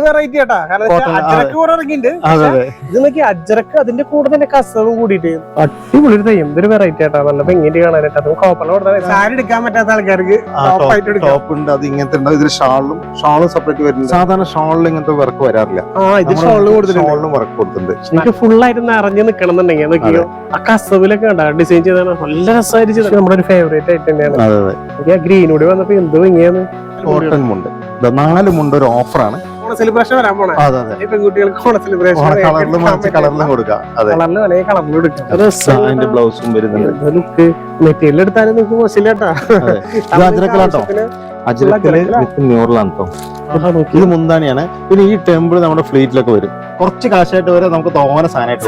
Variety ആട്ടാ. അജ്രക്ക് കുറെ ഇറങ്ങിയിട്ടുണ്ട്. ഇത് നോക്കി അജ്രക്ക് അതിന്റെ കൂടെ തന്നെ കസവും കൂടിയിട്ട് അടിപൊളി ഒരു തയ്യം. ഇതൊരു വെറൈറ്റി ആട്ടാ. നല്ല ഭംഗിയിട്ട് കാണാനായിട്ട്. അത് കോപ്പല കൊടുത്താൽ സാരി എടുക്കാൻ പറ്റാത്ത ആൾക്കാർക്ക് ടോപ്പ് ഉണ്ട്. അത് ഇങ്ങനത്തെ ഉണ്ടാവും. ഇതിൽ ഷാളും സെപ്പറേറ്റ് വരുന്നുണ്ട്. സാധാരണ ഷാളിൽ ഇങ്ങനത്തെ വർക്ക് വരാറില്ല. ഇത് ഷോളിലും വർക്ക് കൊടുത്തിട്ടുണ്ട്. എനിക്ക് ഫുള്ളായിട്ട് നിറഞ്ഞു നിക്കണം എന്നുണ്ടെങ്കിൽ നോക്കിയോ ആ കസവിലൊക്കെ ഉണ്ടാ ഡിസൈൻ ചെയ്താണ്. നല്ല രസമായിട്ട് നമ്മുടെ ഒരു ഫേവറേറ്റ് ആയിട്ട് തന്നെയാണ്. ഗ്രീനോട് വന്നപ്പോ എന്ത് ഭംഗിയാണ്. കോട്ടൺ മുണ്ട് 4 മുണ്ട് ഒരു ഓഫറാണ്. സെലിബ്രേഷൻ വരാൻ പോണേ. പെൺകുട്ടികൾക്ക് ഓണ സെലിബ്രേഷൻ കളറിലും കൊടുക്കാം. ബ്ലൗസും വരുന്നുണ്ട്. മെറ്റീരിയൽ എടുത്താലും നിങ്ങൾക്ക് മോശമില്ലാട്ടോ. അജ്രക്കില് വിത്ത് മ്യൂറലാണ് കേട്ടോ. ഇത് മുന്താണിയാണ്. പിന്നെ ഈ ടെമ്പിൾ നമ്മുടെ ഫ്ലീറ്റിലൊക്കെ വരും. കുറച്ച് കാശായിട്ട് വരെ നമുക്ക് തോന്നെ സാധനമായിട്ട്.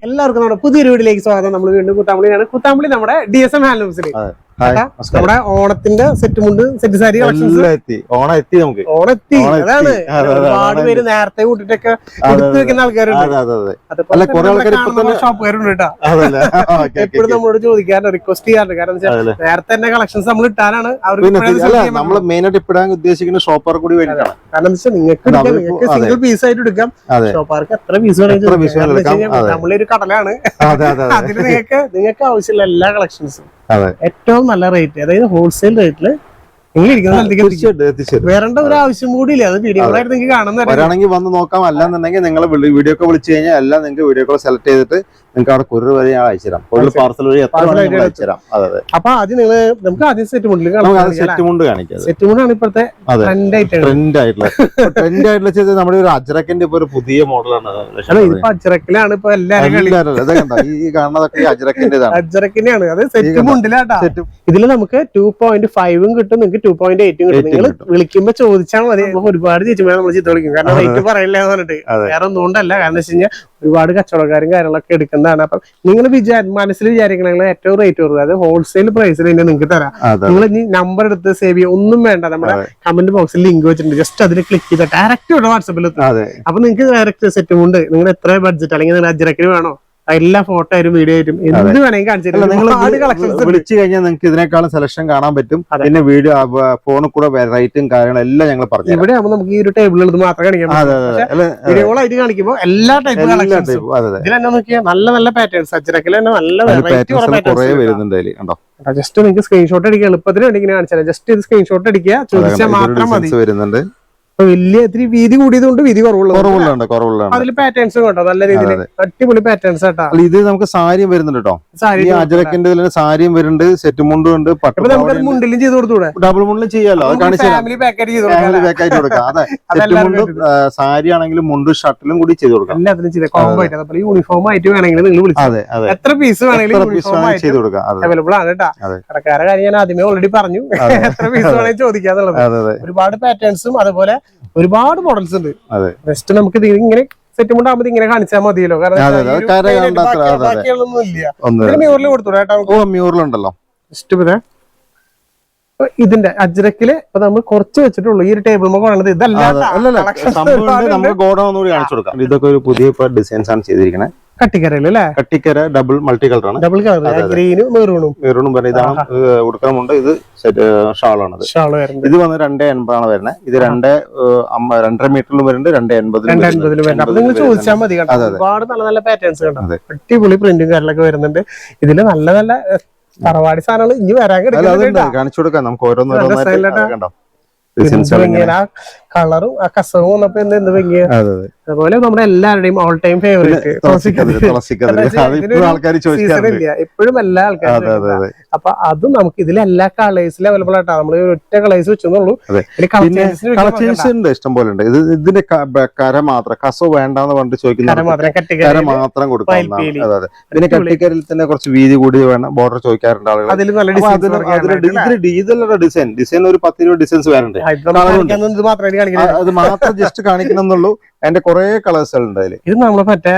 എല്ലാവർക്കും നമ്മുടെ പുതിയൊരു വീഡിയോയിലേക്ക് സ്വാഗതം. നമ്മൾ വീണ്ടും കുത്താമ്പളിയാണ്. കുത്താമ്പളി നമ്മുടെ DSM ഹാൻഡ്ലൂംസിൽ നമ്മുടെ ഓണത്തിന്റെ സെറ്റ് മുണ്ട് സെറ്റ് സാരി കളക്ഷൻസ് ഓണെത്തി. അതാണ് ഒരുപാട് പേര് നേരത്തെ കൂട്ടിട്ടൊക്കെ എടുത്തു വെക്കുന്ന ആൾക്കാരുണ്ട്. ഷോപ്പുകാരുണ്ട് കേട്ടോ. എപ്പോഴും നമ്മളോട് ചോദിക്കാറുണ്ട്, റിക്വസ്റ്റ് ചെയ്യാറുണ്ട്. കാരണം നേരത്തെ തന്നെ കളക്ഷൻസ് നമ്മൾ ഇട്ടാലാണ് അവർക്ക് മെയിനായിട്ട് ഇപ്പിടാൻ ഉദ്ദേശിക്കുന്ന ഷോപ്പർ കൂടി വേണ്ടിയിട്ടാണ്. കാരണം എന്താ വെച്ചാൽ നിങ്ങൾക്ക് സിംഗിൾ പീസ് ആയിട്ട് എടുക്കാം. ഷോപ്പാർക്ക് എത്ര പീസ് വേണമെങ്കിൽ നമ്മളൊരു കടലാണ്. അതിൽ നിങ്ങൾക്ക് ആവശ്യമുള്ള എല്ലാ കളക്ഷൻസും ഏറ്റവും നല്ല റേറ്റ്, അതായത് ഹോൾസെയിൽ റേറ്റില് വരേണ്ട ഒരു ആവശ്യം കൂടി ഇല്ല. അത് വീഡിയോ നിങ്ങൾക്ക് കാണുന്നവരാണെങ്കിൽ വന്ന് നോക്കാം. അല്ലാന്നുണ്ടെങ്കിൽ നിങ്ങൾ വീഡിയോ ഒക്കെ വിളിച്ചു കഴിഞ്ഞാൽ എല്ലാം നിങ്ങൾക്ക് വീഡിയോ കോൾ സെലക്ട് ചെയ്തിട്ട് നിങ്ങൾക്ക് അവിടെ കൊറിയർ വരെ ഞാൻ അയച്ചുതരാം. പാർസൽ വഴി അയച്ചുതരാം. അപ്പൊ ആദ്യം നമുക്ക് ആദ്യം സെറ്റ് മുണ്ട് കാണിക്കാം. സെറ്റ് മുണ്ടാണ് ഇപ്പോഴത്തെ ട്രെൻഡ് ആയിട്ടുള്ള നമ്മുടെ ഒരു അജ്രക്കിന്റെ ഇപ്പൊ ഒരു പുതിയ മോഡലാണ്. ഇതിപ്പോ അജ്രക്കിലാണ് ഇപ്പൊ എല്ലാവരും ഈ കാണുന്നതൊക്കെ അജ്രക്കിന്റെതാണ്. അജ്രക്കിന്റെയാണ്. അത് സെറ്റ് മുണ്ടിലാട്ടാ. ഇതില് നമുക്ക് 2.5 കിട്ടും, നിങ്ങൾക്ക് 2.8 കിട്ടും. നിങ്ങൾ വിളിക്കുമ്പോ ചോദിച്ചാൽ മതി. ഒരുപാട് ചേച്ചിമാരെ നമ്മൾ ചീത്ത വിളിക്കും. കാരണം റേറ്റ് പറയില്ല എന്ന് പറഞ്ഞിട്ട്. വേറെ ഒന്നുകൊണ്ടല്ല. കാരണം വെച്ച് കഴിഞ്ഞാൽ ഒരുപാട് കച്ചവടക്കാരും കാര്യങ്ങളൊക്കെ എടുക്കുന്നതാണ്. അപ്പൊ നിങ്ങൾ മനസ്സിൽ വിചാരിക്കണമെങ്കിൽ ഏറ്റവും റേറ്റ് കുറവ്, അത് ഹോൾസെയിൽ പ്രൈസിൽ തന്നെ നിങ്ങൾക്ക് തരാം. നിങ്ങൾ ഇനി നമ്പർ എടുത്ത് സേവ് ചെയ്യുക ഒന്നും വേണ്ട. നമ്മുടെ കമന്റ് ബോക്സിൽ ലിങ്ക് വെച്ചിട്ടുണ്ട്. ജസ്റ്റ് അതിൽ ക്ലിക്ക് ചെയ്താൽ ഡയറക്റ്റ് വാട്സാപ്പിൽ എത്തും. അപ്പൊ നിങ്ങൾക്ക് ഡയറക്റ്റ് സെറ്റ് കൊണ്ട് നിങ്ങൾ എത്ര ബഡ്ജറ്റ് അല്ലെങ്കിൽ നിങ്ങൾ അജ്രക്കിന് വേണോ എല്ലാ ഫോട്ടോ ആയിട്ടും വീഡിയോ ആയിട്ടും എന്ത് വേണമെങ്കിൽ കാണിച്ചിട്ട് വിളിച്ചു കഴിഞ്ഞാൽ നിങ്ങൾക്ക് ഇതിനേക്കാളും സെലക്ഷൻ കാണാൻ പറ്റും. പിന്നെ വീഡിയോ ഫോണിൽ കൂടെ റേറ്റും കാര്യങ്ങളും എല്ലാം ഞങ്ങൾ പറഞ്ഞു. ഇവിടെ ആകുമ്പോൾ നമുക്ക് ഈ ഒരു ടേബിളിൽ ഇത് മാത്രം കാണിക്കാം. വീഡിയോകളായിട്ട് കാണിക്കുമ്പോൾ എല്ലാ ടൈപ്പ് ഇതിലെന്നെ നോക്കിയാൽ നല്ല നല്ല പാറ്റേൺസ്. അജ്രക്കിൽ തന്നെ നല്ല വരുന്നുണ്ട്. ജസ്റ്റ് നിങ്ങൾക്ക് സ്ക്രീൻഷോട്ട് അടിക്കുക. എളുപ്പത്തിന് വേണ്ടി ഇങ്ങനെ കാണിച്ചാൽ ജസ്റ്റ് ഇത് സ്ക്രീൻഷോട്ട് അടിക്കുക, ചോദിച്ചാൽ മാത്രം മതി. വരുന്നുണ്ട്. വലിയ ഇത്തിരി വീതി കൂടിയതുകൊണ്ട് വീതി കുറവുള്ളതാണ്. അതിൽ പാറ്റേൺസും കേട്ടോ നല്ല രീതിയിൽ അടിപൊളി പാറ്റേൺസ് ആട്ടാ. ഇത് നമുക്ക് സാരിയും വരുന്നുണ്ട് കേട്ടോ. അജ്രക്കിന്റെ സാരിയും വരുന്നുണ്ട്, സെറ്റ് മുണ്ടും ഉണ്ട്. മുണ്ടിലും ചെയ്ത് കൊടുത്തൂടെ? ഡബിൾ മുണ്ടിലും ചെയ്യാലോ. ഫാമിലി പാക്കായിട്ട് കൊടുക്കാം. അതെ, സെറ്റ് മുണ്ടും സാരി ആണെങ്കിലും മുണ്ടും ഷർട്ടിലും കൂടി ചെയ്ത് കൊടുക്കാം. എല്ലാത്തിനും ചെയ്ത് കോംബോ ആയിട്ട്. അതുപോലെ യൂണിഫോം ആയിട്ട് വേണമെങ്കിൽ നിങ്ങൾ വിളിച്ചാൽ എത്ര പീസ് വേണമെങ്കിലും ചെയ്ത് കൊടുക്കാം. അവൈലബിൾ ആണ് കേട്ടോ. കടക്കാരെ കാര്യം ഞാൻ ആദ്യമേ ഓൾറെഡി പറഞ്ഞു. എത്ര പീസ് വേണമെങ്കിൽ ചോദിക്കാന്നുള്ളത്. ഒരുപാട് പാറ്റേൺസും അതുപോലെ ഒരുപാട് മോഡൽസ് ഉണ്ട്. ജസ്റ്റ് നമുക്ക് ഇങ്ങനെ സെറ്റ് മുണ്ടാകുമ്പോൾ ഇങ്ങനെ കാണിച്ചാൽ മതിയല്ലോ. മ്യൂറലുണ്ടല്ലോ. ഇതിന്റെ അജ്രക്കില് ഇപ്പൊ നമ്മൾ കുറച്ച് വെച്ചിട്ടുള്ളൂ. ഈ ഒരു ടേബിൾ കാണുന്നത് നമുക്ക് ഗോഡൗൺ കൂടി കാണിച്ചു കൊടുക്കാം. ഇതൊക്കെ ഒരു പുതിയ ഡിസൈൻസ് ആണ് ചെയ്തിരിക്കുന്നത്. കട്ടിക്കരല്ലേ? കട്ടിക്കര ഡബിൾ മൾട്ടി കളറാണ്. ഡബിൾ കളർ, ഗ്രീനും മെറൂണും പറഞ്ഞ ഇതാണ് ഉടുക്കണമുണ്ട്. ഇത് ഷാളാണ്. ഇത് വന്ന് 2.80 ആണ് വരുന്നത്. ഇത് 2.5 മീറ്ററിലും വരുന്നുണ്ട്, 2.80 വരുന്നുണ്ട്. നിങ്ങൾ ചോദിച്ചാൽ മതി. ഒരുപാട് നല്ല നല്ല പാറ്റേൺസ് കണ്ടോ. അടിപൊളി പ്രിന്റും കാര്യങ്ങളൊക്കെ വരുന്നുണ്ട്. ഇതില് നല്ല നല്ല തറവാടി സാധനങ്ങൾ ഇനി വരാൻ കാണിച്ചു കൊടുക്കാം. നമുക്ക് ഓരോന്നോരോന്നായിട്ട് കളറും ആ കസവും വന്നപ്പോ എന്ത് ഭംഗിയ. അതുപോലെ നമ്മുടെ എല്ലാവരുടെയും ഓൾ ടൈം ഫേവറേറ്റ് എപ്പോഴും എല്ലാ ആൾക്കാരും. അപ്പൊ അതും നമുക്ക് ഇതിൽ എല്ലാ കളേഴ്സിലും അവൈലബിൾ ആയിട്ടാ. നമ്മള് ഒറ്റ കളേഴ്സ് വെച്ചെന്നുള്ളൂ. ഇഷ്ടം പോലെ ഉണ്ട്. ഇതിന്റെ കര മാത്രം കസവ് വേണ്ടെന്ന് പറഞ്ഞിട്ട് ചോദിക്കുന്നത് കര മാത്രം കൊടുക്കാം. ഇതിന്റെ കട്ടിക്കരിൽ തന്നെ കുറച്ച് വീതി കൂടി വേണം ബോർഡർ ചോദിക്കാറുണ്ട് ആളുകൾ. ഡിസൈൻ ഒരു 10-20 ഡിസൈൻസ് വേറുണ്ട്. കാണിക്കുന്നത്. അത് മാത്രം ജസ്റ്റ് കാണിക്കണം എന്നുള്ളൂ. അതിന്റെ കുറെ കളേഴ്സ് ഉണ്ട് അതില്. ഇത് നമ്മള് മറ്റേ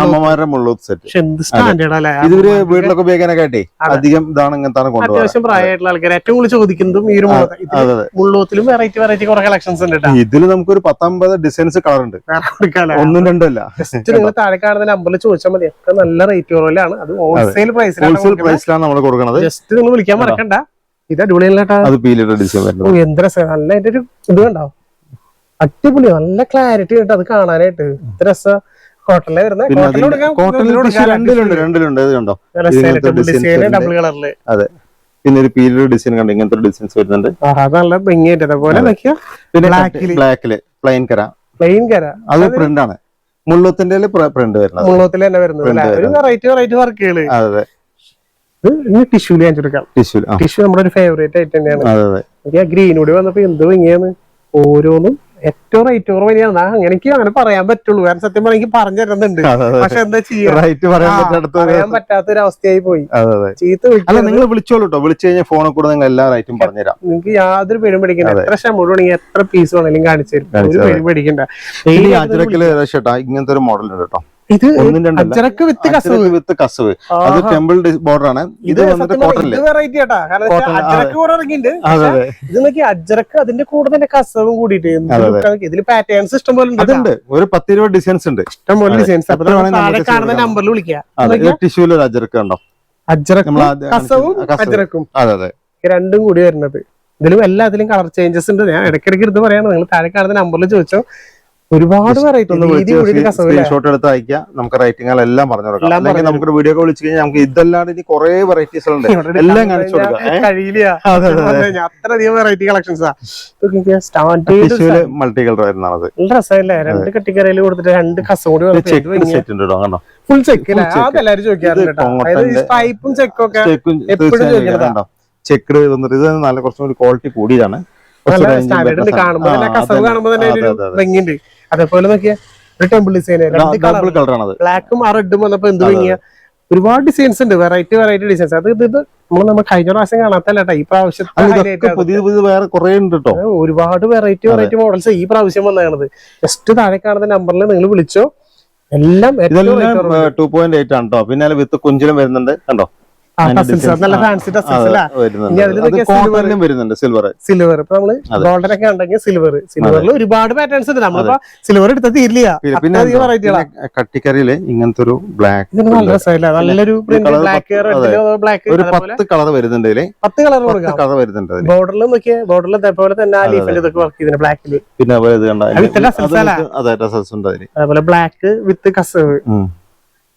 അമ്മമാരുടെ മുള്ളൂത്ത് സെറ്റ്. എന്ത് സ്റ്റാൻഡേർഡ് അല്ലേ ഇതൊരു വീട്ടിലൊക്കെ ഉപയോഗിക്കാനൊക്കെ ആയിട്ടേ അധികം ഇതാണ് ഇങ്ങനത്തെ കൊണ്ടുപോകുന്നത്. അത്യാവശ്യം പ്രായമായിട്ടുള്ള ആൾക്കാർ ഏറ്റവും കൂടുതൽ ചോദിക്കുന്നതും ഈ ഒരു മുള്ളൂത്തിലും വെറൈറ്റി കുറെ കളക്ഷൻസ് ഉണ്ട്. ഇതിൽ നമുക്കൊരു 19 ഡിസൈൻസ് കളർ ഉണ്ട്, ഒന്നും രണ്ടല്ല. ജസ്റ്റ് നിങ്ങൾ താഴെ കാണുന്ന നമ്പറിൽ ചോദിച്ചാൽ മതി. ഒക്കെ നല്ല റേറ്റ് കുറവിലാണ്. അത് ഹോൾസെയിൽ പ്രൈസിലാണ് നമ്മൾ കൊടുക്കുന്നത്. ജസ്റ്റ് നിങ്ങൾ വിളിക്കാൻ മറക്കണ്ട. ഇത് അടിപൊളിയല്ലേട്ടാ. അത് പീലിയുടെ ഡിസൈൻ വരുന്നത്. എന്ത് രസം. നല്ല അതിന്റെ ഒരു ഇത് കണ്ടാവും, അടിപൊളി, നല്ല ക്ലാരിറ്റി കിട്ടും അത് കാണാനായിട്ട്. ഇത് രസം. കോട്ടണിലെ വരുന്നത് രണ്ടിലുണ്ട്. ഇത് കണ്ടോ, ഡബിൾ കളറില്. അതെ. പിന്നെ ഒരു പീലിയുടെ ഡിസൈൻ കണ്ടോ, ഇങ്ങനത്തെ ഡിസൈൻസ് വരുന്നുണ്ട്. നല്ല ഭംഗിയായിട്ട്. അതേപോലെ ബ്ലാക്കില് പ്ലെയിൻ കര അത് പ്രിന്റ് ആണ്. മുള്ളത്തിന്റെ പ്രിന്റ് വരുന്നത്. മുള്ളത്തിൽ തന്നെ വരുന്നത് വെറൈറ്റി വർക്കുകള്. അതെ. ടിഷ്യൂല് ഞാൻ ചുരുക്കാം. ടിഷ്യൂ നമ്മുടെ ഒരു ഫേവറേറ്റ് ഐറ്റം തന്നെയാണ്. എനിക്ക് ആ ഗ്രീൻ കൂടി വന്നപ്പോ എന്ത് ഭംഗിയാണ്. ഓരോന്നും ഏറ്റവും റേറ്റ് കുറവാണ്. എനിക്ക് അങ്ങനെ പറയാൻ പറ്റുള്ളൂ. കാരണം സത്യം പറഞ്ഞാൽ എനിക്ക് പറഞ്ഞു തരുന്നുണ്ട്. പക്ഷെ എന്താ ചെയ്യാ, പറയാൻ പറ്റാത്തൊരു അവസ്ഥയായി പോയി. ചീത്ത നിങ്ങൾ വിളിച്ചോളൂ കേട്ടോ. വിളിച്ചു കഴിഞ്ഞാൽ ഫോണിൽ കൂടെ നിങ്ങൾ എല്ലാ റേറ്റും പറഞ്ഞുതരാം. നിങ്ങൾക്ക് യാതൊരു പേരും പേടിക്കണ്ട. എത്ര ശമ്പളം വേണമെങ്കിൽ എത്ര പീസ് വേണമെങ്കിലും കാണിച്ചു തരും. ഒരു പേരും പേടിക്കണ്ട. ഇങ്ങനത്തെ ഒരു മോഡൽ ഉണ്ട് കേട്ടോ. ഇത് അജ്രക്ക് വിത്ത് കസവ്. അത് ടെമ്പിൾ ബോർഡർ ആണ്. ഇത് വെറൈറ്റി ആട്ടാ. കാരണം അജ്രക്ക് കൂടെ ഇറങ്ങിണ്ട്. ഇത് നോക്കി, അജ്രക്ക് അതിന്റെ കൂടെ തന്നെ കസവും കൂടിയിട്ട് ഇതില് പാറ്റേൺസ് ഇഷ്ടം പോലെ ഉണ്ട്. ഒരു 10-20 ഡിസൈൻസ് ഉണ്ട്. ഇഷ്ടം പോലെ ഡിസൈൻസ്. താഴെ കാണുന്ന നമ്പറിൽ വിളിക്കാം. ടിഷ്യൂല് അജ്രക്ക് ഉണ്ടോ, അജ്രക്കും കസവും അജ്രക്കും രണ്ടും കൂടി വരുന്നത്. ഇതിലും എല്ലാത്തിലും കളർ ചേഞ്ചസ് ഉണ്ട്. ഞാൻ ഇടയ്ക്കിടയ്ക്ക് എടുത്ത് പറയാണ്. നിങ്ങൾ താഴെ കാണുന്ന നമ്പറിൽ ചോദിച്ചോ. ഒരുപാട് സ്ക്രീൻഷോട്ട് എടുത്ത് അയക്കാം. നമുക്ക് റേറ്റിംഗ് എല്ലാം പറഞ്ഞു കൊടുക്കാം. അല്ലെങ്കിൽ നമുക്ക് വീഡിയോ ഒക്കെ വിളിച്ചു കഴിഞ്ഞാൽ നമുക്ക് ഇതല്ലാണ്ട് ഇനി കുറെ വെറൈറ്റീസ് ഉണ്ട്. എല്ലാം കാണിച്ചു കൊടുക്കാം. അത്രയധികം വെറൈറ്റി കളക്ഷൻസാ. മൾട്ടി കളർ വരുന്നതാണ്. നല്ല രസമല്ലേ. രണ്ട് കട്ടിക്കരയിൽ കൊടുത്തിട്ട് രണ്ട് കസം കൂടി സെറ്റ് ഉണ്ട് കേട്ടോ. Full check. അതെല്ലാരും ചോദിക്കാറുണ്ട്. സ്ട്രൈപ്പും ചെക്കും ഒക്കെ എപ്പോഴും ചോദിക്കണോ. ചെക്ക് വന്നിട്ട് ഇത് നല്ല കുറച്ചും കൂടി ക്വാളിറ്റി കൂടിയതാണ്. കാണുമ്പോ തന്നെ കസവ് കാണുമ്പോ തന്നെ ഒരു ഭംഗിയുണ്ട്. അതേപോലെ നോക്കിയാ ഒരു ടെമ്പിൾ ഡിസൈൻ ബ്ലാക്കും ആ റെഡും വന്നപ്പോ എന്ത് ഭംഗിയാ. ഒരുപാട് ഡിസൈൻസ് ഉണ്ട്. Variety designs. അത് ഇത് നമ്മൾ കഴിഞ്ഞ പ്രാവശ്യം കാണാത്തല്ല. ഈ പ്രാവശ്യം ഒരുപാട് വെറൈറ്റി മോഡൽസ് ഈ പ്രാവശ്യം വന്നതാണത്. ജസ്റ്റ് താഴെ കാണുന്ന നമ്പറിൽ നിങ്ങൾ വിളിച്ചോ. എല്ലാം 2.8 ആണ് കേട്ടോ. പിന്നെ വിത്ത് കുഞ്ചിലും വരുന്നുണ്ട് കണ്ടോ. നല്ല ഫാൻസി സിൽവർ. ഇപ്പൊ നമ്മള് ഗോൾഡൻ ഒക്കെ ഉണ്ടെങ്കിൽ സിൽവറിൽ ഒരുപാട് പാറ്റേൺസ് ഉണ്ട്. നമ്മളിപ്പോ സിൽവർ എടുത്താൽ തീരില്ല. പിന്നെ കട്ടിക്കറിയില് ഇങ്ങനത്തെ ഒരു ബ്ലാക്ക് നല്ല രസമില്ല. നല്ലൊരു ബ്ലാക്ക് ബ്ലാക്ക് ഒരു 10 കളർ വരുന്നുണ്ട്. 10 കളർ വരുന്നുണ്ട്. ബോർഡറിൽ നോക്കിയാൽ ബോർഡറിൽ അതേപോലെ തന്നെ ലീഫിന്റെ ഇതൊക്കെ വർക്ക് ചെയ്തിട്ടുണ്ട് ബ്ലാക്കില്. പിന്നെ അതേപോലെ ബ്ലാക്ക് വിത്ത് കസവ്.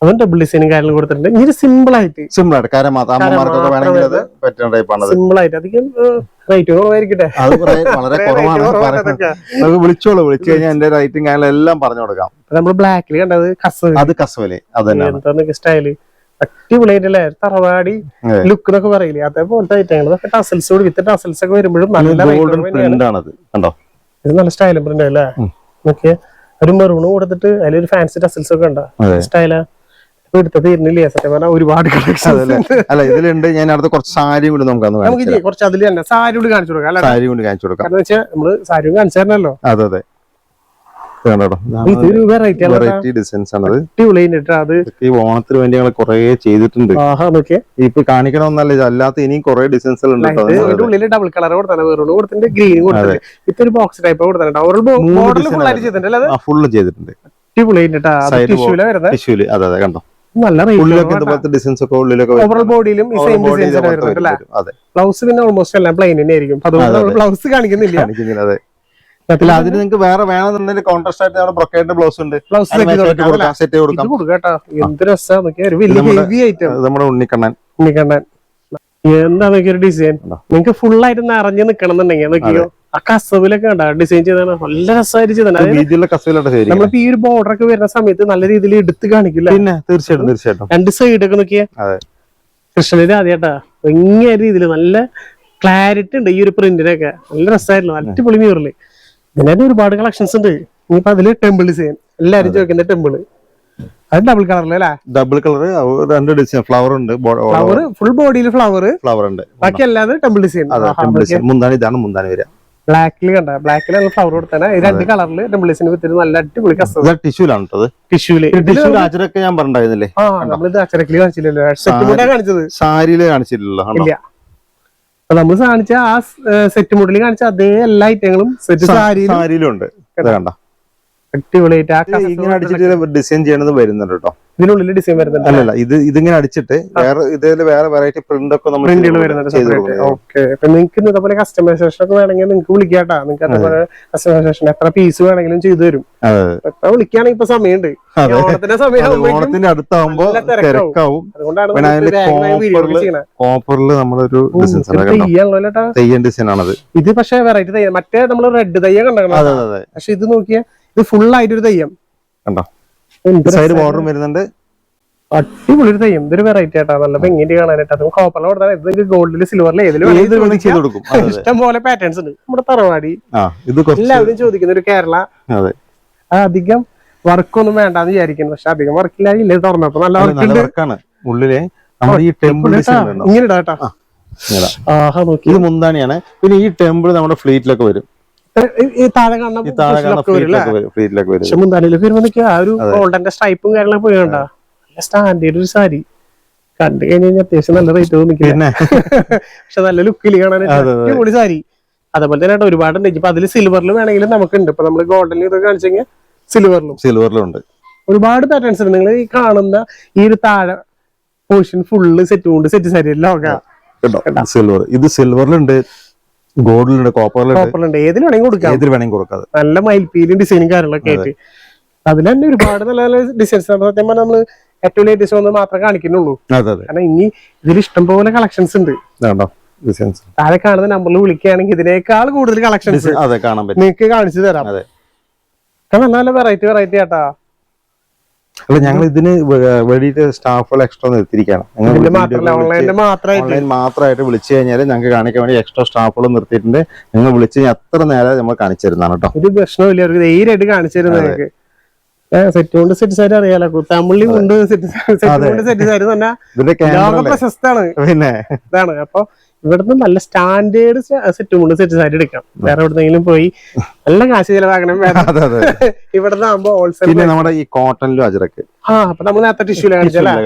അതും ഡബിൾ ഡിസൈനും കാര്യങ്ങളും കൊടുത്തിട്ടുണ്ട്. ഇനി സിമ്പിൾ ആയിട്ട് സിമ്പിൾ ആയിട്ട് സിമ്പിൾ ആയിട്ട് അധികം റേറ്റ് കുറവായിരിക്കട്ടെ. വളരെ കുറവാണ്. വിളിച്ചോളൂ. വിളിച്ചു കഴിഞ്ഞാൽ എന്റെ റേറ്റും കാര്യങ്ങളും എല്ലാം പറഞ്ഞു കൊടുക്കാം. നമ്മള് ബ്ലാക്കിൽ കണ്ടത് കസവ്. അത് കസവല്ലേ. അതെന്താ സ്റ്റൈല് അടിപൊളിയായിട്ടല്ലേ. തറവാടി ലുക്ക് എന്നൊക്കെ പറയില്ലേ, അതേപോലത്തെ ഐറ്റങ്ങൾ. ടസൽസ് വിത്ത് ടസൽസ് ഒക്കെ വരുമ്പോഴും നല്ല കണ്ടോ. ഇത് നല്ല സ്റ്റൈലും പ്രിന്റ് അല്ലേ. നോക്കിയാ ഒരു മെറൂണ് കൊടുത്തിട്ട് അതിലൊരു ഫാൻസി ടസൽസ് ഒക്കെ ഉണ്ടോ. സ്റ്റൈലാ. എടുത്തത് ഇരുന്നില്ലേ സത്യം പറഞ്ഞാൽ. ഒരുപാട് അല്ല ഇതിലുണ്ട്. ഞാൻ അടുത്ത കുറച്ച് സാരി കൂടി നമുക്ക് കുറച്ച് അതിൽ തന്നെ സാരി കൂടി കാണിച്ചു കൊടുക്കാം. സാരി കൂടി കാണിച്ചു കൊടുക്കാം. കാരണം വെച്ചാൽ നമ്മള് സാരി കാണിച്ചു തരണല്ലോ. അതെ അതെ. ഇതൊരു വെറൈറ്റി ഡിസൈൻസ് ആണ്. അത് ഈ ഓണത്തിന് വേണ്ടി ഞങ്ങൾ കുറെ ചെയ്തിട്ടുണ്ട്. ഇപ്പൊ കാണിക്കണമെന്നല്ല, അല്ലാത്ത ഇനിയും കുറെ ഡിസൈൻസ് ഉണ്ട്. ഉള്ളിൽ ഡബിൾ കളർ കൊടുത്തിട്ടുണ്ട്, ഗ്രീൻ കൊടുത്തിട്ടുണ്ട്, വിത്ത് ബോക്സ് ടൈപ്പ് കൊടുത്തിട്ടുണ്ട്. ഫുള്ള് ചെയ്തിട്ടുണ്ട്. അതെ അതെ കണ്ടോ. നല്ല ഡിസൈൻസ് ഒക്കെ ഉള്ളിലൊക്കെ ഓവറോൾ ബോഡിയിലും ബ്ലൗസ് പിന്നെ ഓൾമോസ്റ്റ് എല്ലാം പ്ലെയിൻ തന്നെ ആയിരിക്കും. അതുകൊണ്ട് ബ്ലൗസ് കാണിക്കുന്നില്ല. അതിന് നിങ്ങൾക്ക് വേറെ വേണമെന്നുണ്ടെങ്കിൽ കോൺട്രാസ്റ്റ് ആയിട്ട് ബ്രൊക്കേഡിന്റെ ബ്ലൗസ് ഉണ്ട്. സെറ്റ് കൊടുക്കാം. എന്ത് രസം. നമ്മുടെ ഉണ്ണിക്കണ്ണൻ എന്താ നോക്കിയൊരു ഡിസൈൻ. നിങ്ങൾക്ക് ഫുൾ ആയിട്ട് നിറഞ്ഞു നിക്കണം എന്നുണ്ടെങ്കിൽ നോക്കിയോ. ആ കസവിലൊക്കെ കണ്ട ഡിസൈൻ ചെയ്താണ്. നല്ല രസമായിട്ട് ചെയ്താണ്. നമ്മളിപ്പോ ഈ ഒരു ബോർഡർ ഒക്കെ വരുന്ന സമയത്ത് നല്ല രീതിയിൽ എടുത്ത് കാണിക്കില്ല. പിന്നെ തീർച്ചയായിട്ടും രണ്ട് സൈഡൊക്കെ നോക്കിയാ. കൃഷ്ണന്റെ ആദ്യമായിട്ടാ ഭംഗിയായ രീതിയിൽ നല്ല ക്ലാരിറ്റി ഉണ്ട് ഈ ഒരു പ്രിന്റിനൊക്കെ. നല്ല രസമായിരുന്നു. അടിപൊളി മ്യൂറല്. ഇതിന്റെ ഒരുപാട് കളക്ഷൻസ് ഉണ്ട്. ഇനിയിപ്പോ അതില് ടെമ്പിൾ ഡിസൈൻ എല്ലാരും ചോദിക്കുന്ന ടെമ്പിള്. അത് ഡബിൾ കളറിലല്ലേ. Double colour 2 design. ഫ്ലവർ ഉണ്ട്. ഫ്ലവർ ഫുൾ ബോഡിയിൽ ഫ്ലവർ ഉണ്ട്. ബാക്കി അല്ലാതെ ടെമ്പിൾ ഡിസൈൻ. മുന്താണി ഇതാണ് മുന്താണി വരിക. ബ്ലാക്കിൽ കണ്ട ബ്ലാക്കിൽ നല്ല ഫ്ലവർ കൊടുത്താൽ രണ്ട് കളറില് ഡംബിൾസിന് വിത്തിട്ട് നല്ല അടിപൊളി കസ്റ്റമർ. ടിഷ്യൂലാണ് ടിഷ്യൂല് അജരക്ക് ഞാൻ പറഞ്ഞില്ലേ, നമ്മളിത് അച്ചരക്കില് കാണിച്ചില്ലല്ലോ, സെറ്റ് കാണിച്ചത് സാരിയില് കാണിച്ചില്ലല്ലോ. ഇല്ല, നമ്മൾ കാണിച്ച ആ സെറ്റ് മോഡലിൽ കാണിച്ച അതേ എല്ലാ ഐറ്റങ്ങളും സെറ്റ് സാരിയിലുണ്ട്. കണ്ട അടിപൊളിയായിട്ട് ഇങ്ങനെ അടിച്ചിട്ട് ഡിസൈൻ ചെയ്യണത് വരുന്നുണ്ട് കേട്ടോ. ഇതിനുള്ളിൽ ഡിസൈൻ വരുന്നുണ്ട്. അല്ലല്ല, ഇതിങ്ങനെ അടിച്ചിട്ട് വേറെ ഇതിൽ വേറെ വെറൈറ്റി പ്രിന്റ് ഒക്കെ നമ്മൾ നിങ്ങൾക്ക് ഇതേപോലെ കസ്റ്റമൈസേഷൻ ഒക്കെ വേണമെങ്കിൽ നിങ്ങൾക്ക് വിളിക്കാട്ടാ. നിങ്ങൾക്ക് അതേപോലെ കസ്റ്റമൈസേഷൻ എത്ര പീസ് വേണമെങ്കിലും ചെയ്തു തരും. എത്ര വിളിക്കുകയാണെങ്കിൽ ഇപ്പൊ സമയമുണ്ട്, ഓണത്തിന്റെ സമയം, ഓണത്തിന്റെ അടുത്താവുമ്പോ തിരക്കാവും. കോപ്പറിൽ നമ്മളൊരു തെയ്യൻ ഡിസൈൻ ആണത്. ഇത് പക്ഷെ വെറൈറ്റി തെയ്യം, മറ്റേ നമ്മള് റെഡ് തെയ്യം കണ്ടോ, പക്ഷെ ഇത് നോക്കിയാ ഇത് ഫുൾ ആയിട്ടൊരു തെയ്യം കണ്ടോ, സൈഡ് ബോർഡറും വരുന്നുണ്ട്. അടിപൊളി ഒരു തെയ്യം, ഇതൊരു വെറൈറ്റി ആയിട്ടാ, നല്ല ഭംഗിയിട്ട് കാണാനായിട്ട്. അത് കോപ്പറിൽ കൊടുത്താൽ ഇത് ഗോൾഡില് സിൽവറിൽ ഏതിലും ഇഷ്ടം പോലെ പാറ്റേൺസ് ഉണ്ട്. നമ്മുടെ തറവാടി എല്ലാവരും ചോദിക്കുന്ന ഒരു കേരള, അധികം വർക്കൊന്നും വേണ്ടെന്ന് വിചാരിക്കുന്നു, പക്ഷെ അധികം വർക്കില്ല. ഇല്ല, തുറന്നപ്പോ നല്ല വർക്കാണ് ഉള്ളിലെ. ഇങ്ങനെ ഇടാട്ടാ, ഇത് മുന്താണിയാണ്. പിന്നെ ഈ ടെമ്പിൾ നമ്മുടെ ഫ്ലീറ്റിലൊക്കെ വരും. മുന്താനിയിലൊക്കെ വരുമ്പോ ആ ഒരു ഗോൾഡന്റെ സ്ട്രൈപ്പും കാര്യങ്ങളൊക്കെ പോയി കണ്ട സ്റ്റാൻഡേർഡ് ഒരു സാരി കണ്ടു കഴിഞ്ഞാൽ അത്യാവശ്യം നല്ല റേറ്റ് തോന്നിക്കില്ല, പക്ഷെ നല്ല ലുക്കിൽ കാണാനായിട്ട് പൊളി സാരി. അതേപോലെ തന്നെ ഒരുപാടുണ്ട്. ഇപ്പൊ അതിൽ സിൽവറിൽ വേണമെങ്കിലും നമുക്കുണ്ട്. ഇപ്പൊ നമ്മള് ഗോൾഡനിൽ ഇതൊക്കെ കാണിച്ചെങ്കിൽ സിൽവറിലും ഉണ്ട്. ഒരുപാട് പാറ്റേൺസ് ഉണ്ട്. നിങ്ങൾ ഈ കാണുന്ന ഈ ഒരു താഴെ പോർഷൻ ഫുള്ള് സെറ്റ് സാരി എല്ലാം സിൽവർ. ഇത് സിൽവറിലുണ്ട്, ഗോൾഡിലുണ്ട്, കോപ്പറിലുണ്ട്, ഏതിൽ വേണമെങ്കിൽ കൊടുക്കാം. നല്ല മയിൽപ്പീലും ഡിസൈനും കാര്യങ്ങളൊക്കെ ആയിട്ട് അതിൽ തന്നെ ഒരുപാട് നല്ല നല്ല ഡിസൈൻസ്. സത്യം പറഞ്ഞാൽ നമ്മള് ഏറ്റവും ലേറ്റസ്റ്റ് ഒന്ന് മാത്രമേ കാണിക്കുന്നുള്ളൂ. കാരണം ഇനി ഇതിൽ ഇഷ്ടംപോലെ കളക്ഷൻസ് ഉണ്ട്. താഴെ കാണുന്ന നമ്പറിൽ വിളിക്കുകയാണെങ്കിൽ ഇതിനേക്കാൾ കൂടുതൽ കളക്ഷൻസ് നിങ്ങൾക്ക് കാണിച്ചു തരാം. നല്ല നല്ല വെറൈറ്റി ആട്ടാ. അല്ല, ഞങ്ങൾ ഇതിന് വേണ്ടിയിട്ട് സ്റ്റാഫുകൾ എക്സ്ട്രാ നിർത്തിയിരിക്കുകയാണ്. ഓൺലൈൻ മാത്രമായിട്ട് വിളിച്ചു കഴിഞ്ഞാൽ ഞങ്ങൾക്ക് കാണിക്കാൻ വേണ്ടി എക്സ്ട്രാ സ്റ്റാഫുകൾ നിർത്തിയിട്ടുണ്ട്. നിങ്ങൾ വിളിച്ചു കഴിഞ്ഞാൽ അത്ര നേരം നമ്മൾ കാണിച്ചു തരുന്നതാണ് കേട്ടോ. ഒരു പ്രശ്നമില്ല, അവർക്ക് ധൈര്യമായിട്ട് കാണിച്ചു തരുന്നത്. സെറ്റ് കൊണ്ട് സെറ്റ് സാരി അറിയാലോ, തമിഴിൽ കൊണ്ട് സെറ്റ് സാരി തന്നെ പ്രശസ്താണ്. പിന്നെ ഇതാണ്. അപ്പൊ ഇവിടുന്ന് നല്ല സ്റ്റാൻഡേർഡ് സെറ്റ് കൊണ്ട് സെറ്റ് സാരി എടുക്കാം. വേറെ എവിടെന്നെങ്കിലും പോയി നല്ല കാശ് ചെലവാക്കണം. ഇവിടുന്ന് ആകുമ്പോ ഹോൾസെയിൽ. പിന്നെ നമ്മുടെ ഈ കോട്ടണിലും അജരക്ക് അപ്പൊ നമ്മൾ നേരത്തെ ടിഷ്യൂല്